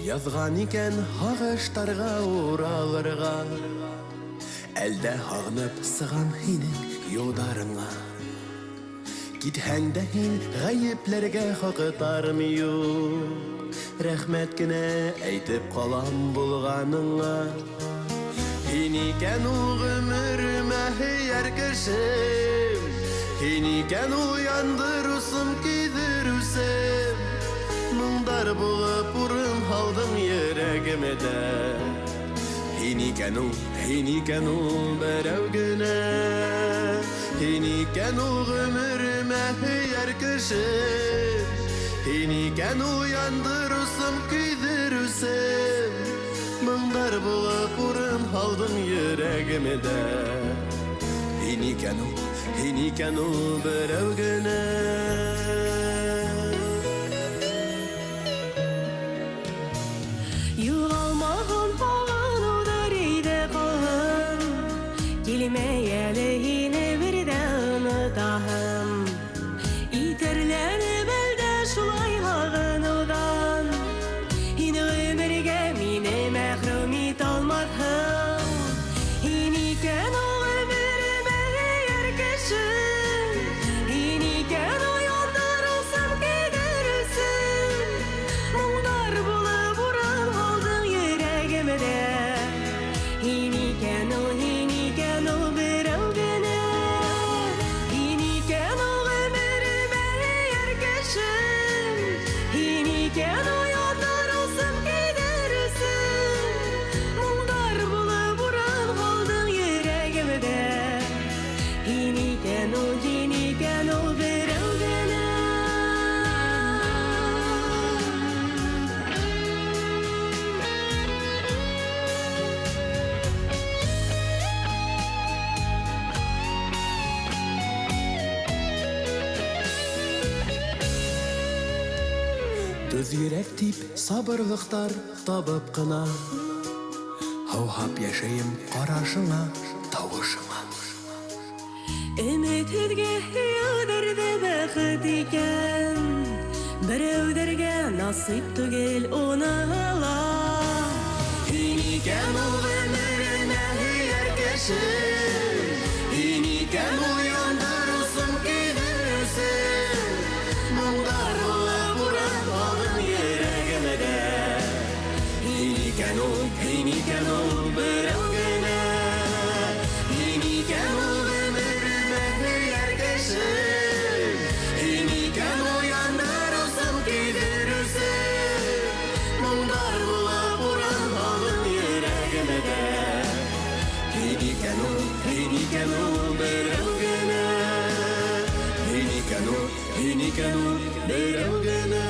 Язган икән һагыштарға уралырга, әлдә һагынып сыгам һинең юлдарыңа. Китһәң дә һин гаепләргә хакытарым юк, рәхмәт кенә әйтеп калам булганыңа. Һин икән ул гомеремә һөяр кешем, һин икән ул яндырусым кидерүсем. Моңдар булып урын һалдың йөрәгемдә. Һин икән ул берәү генә, һин икән ул гомеремә һөяр кешем, һин икән ул яндырусым кидерүсем. Моңдар булып урын һалдың йөрәгемдә. Һин икән ул берәү генә. Югалмаган паган удар иде калган, килмәй әле һине бердә онытаһым. Итерләнеп әлдә шулай һагынудан, һин гомергә мине мәхрүм ит алмаҫһың. Һин икән ул гомеремә һөяр кешем, һин икән ул яндырусым кидерүсем. Моңдар булып урын һалдың йөрәгемдә. Һин икән ул берәү генә, һин икән ул гомеремә һөяр кешем, һин икән ул яндырусым кидерүсем. Моңдар булып урын һалдың йөрәгемдә. Һин икән ул берәү генә. Төз йөрәк тип сабырлыктар табып кына, һаухап яшәйем карашыңа, тавышыңа. Өметһеҙгә һөйәүҙәрҙә бәхет икән, берәүҙәргә насип түгел уны ала. Һин икән ул гомеремә һөяр кешем, һин икән ул яндырусым кидерүсем. Моңдар булып урын һалдың йөрәгемдә. Һин икән ул берәү генә, һин икән ул гомеремә һөяр кешем, һин икән ул яндырусым кидерүсем. Моңдар булып урын һалдың йөрәгемдә. Һин икән ул берәү генә, һин икән ул берәү генә.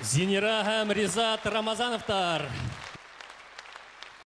Зинира һәм Ризат Рамазановтар.